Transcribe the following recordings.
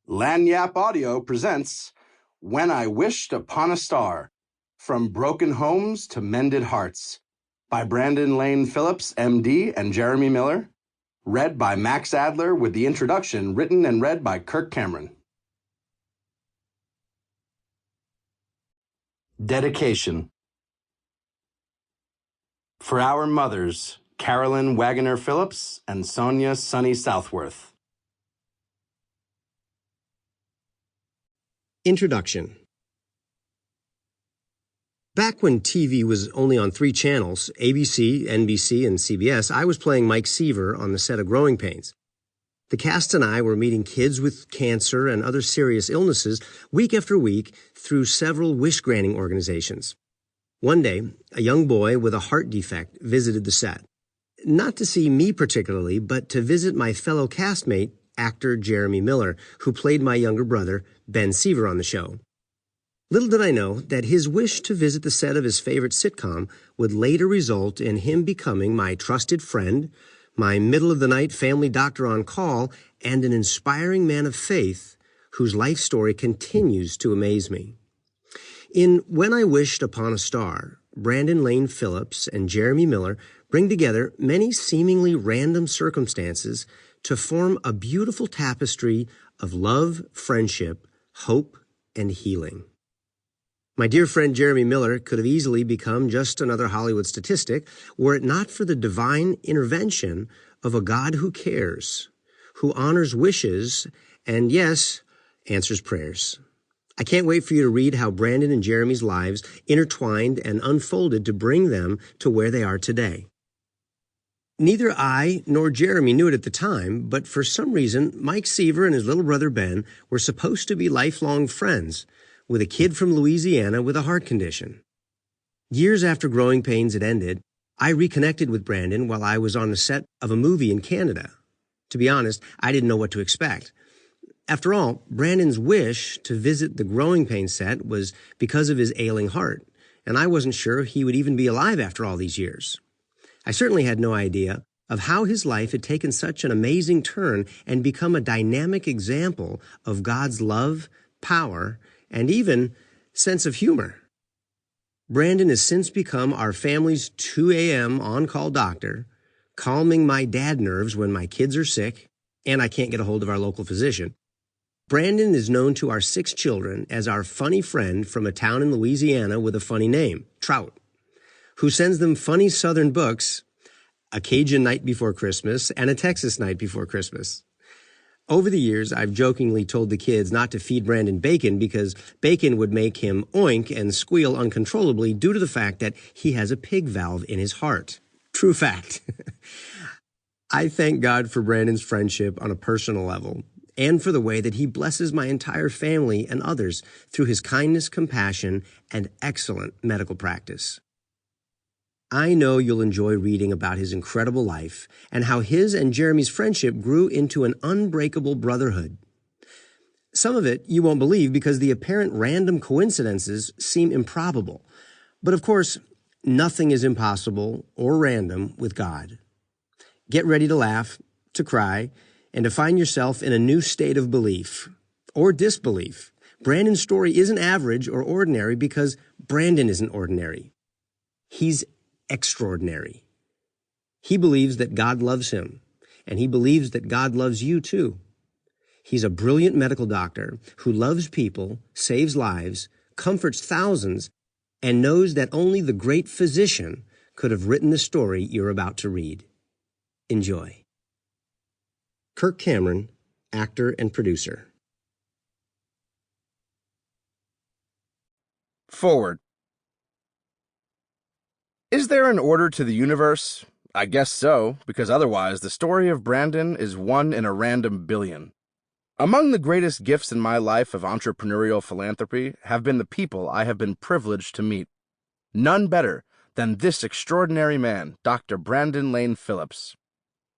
Lanyap Audio presents When I Wished Upon a Star, From Broken Homes to Mended Hearts, by Lane Phillips, MD, and Jeremy Miller, read by Max Adler with the introduction written and read by Kirk Cameron. Dedication. For our mothers, Carolyn Wagoner Phillips and Sonia Sunny Southworth. Introduction. Back when TV was only on 3 channels, ABC, NBC, and CBS, I was playing Mike Seaver on the set of Growing Pains. The cast and I were meeting kids with cancer and other serious illnesses week after week through several wish-granting organizations. One day, a young boy with a heart defect visited the set. Not to see me particularly, but to visit my fellow castmate, actor Jeremy Miller, who played my younger brother, Ben Seaver, on the show. Little did I know that his wish to visit the set of his favorite sitcom would later result in him becoming my trusted friend, my middle-of-the-night family doctor on call, and an inspiring man of faith whose life story continues to amaze me. In When I Wished Upon a Star, Lane Phillips and Jeremy Miller bring together many seemingly random circumstances to form a beautiful tapestry of love, friendship, hope, and healing. My dear friend Jeremy Miller could have easily become just another Hollywood statistic were it not for the divine intervention of a God who cares, who honors wishes, and yes, answers prayers. I can't wait for you to read how Brandon and Jeremy's lives intertwined and unfolded to bring them to where they are today. Neither I nor Jeremy knew it at the time, but for some reason, Mike Seaver and his little brother Ben were supposed to be lifelong friends with a kid from Louisiana with a heart condition. Years after Growing Pains had ended, I reconnected with Brandon while I was on the set of a movie in Canada. To be honest, I didn't know what to expect. After all, Brandon's wish to visit the Growing Pains set was because of his ailing heart, and I wasn't sure he would even be alive after all these years. I certainly had no idea of how his life had taken such an amazing turn and become a dynamic example of God's love, power, and even sense of humor. Brandon has since become our family's 2 a.m. on-call doctor, calming my dad nerves when my kids are sick and I can't get a hold of our local physician. Brandon is known to our 6 children as our funny friend from a town in Louisiana with a funny name, Trout, who sends them funny Southern books, A Cajun Night Before Christmas and A Texas Night Before Christmas. Over the years, I've jokingly told the kids not to feed Brandon bacon because bacon would make him oink and squeal uncontrollably due to the fact that he has a pig valve in his heart. True fact. I thank God for Brandon's friendship on a personal level and for the way that he blesses my entire family and others through his kindness, compassion, and excellent medical practice. I know you'll enjoy reading about his incredible life and how his and Jeremy's friendship grew into an unbreakable brotherhood. Some of it you won't believe because the apparent random coincidences seem improbable. But of course, nothing is impossible or random with God. Get ready to laugh, to cry, and to find yourself in a new state of belief or disbelief. Brandon's story isn't average or ordinary because Brandon isn't ordinary. He's extraordinary. He believes that God loves him, and he believes that God loves you too. He's a brilliant medical doctor who loves people, saves lives, comforts thousands, and knows that only the great physician could have written the story you're about to read. Enjoy. Kirk Cameron, actor and producer. Forward. Is there an order to the universe? I guess so, because otherwise the story of Brandon is 1 in a random billion. Among the greatest gifts in my life of entrepreneurial philanthropy have been the people I have been privileged to meet. None better than this extraordinary man, Dr. Lane Phillips.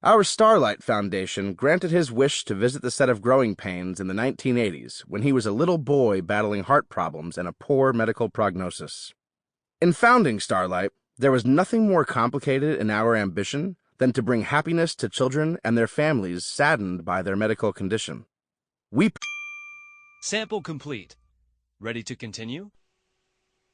Our Starlight Foundation granted his wish to visit the set of Growing Pains in the 1980s when he was a little boy battling heart problems and a poor medical prognosis. In founding Starlight, there was nothing more complicated in our ambition than to bring happiness to children and their families saddened by their medical condition. We Sample complete. Ready to continue?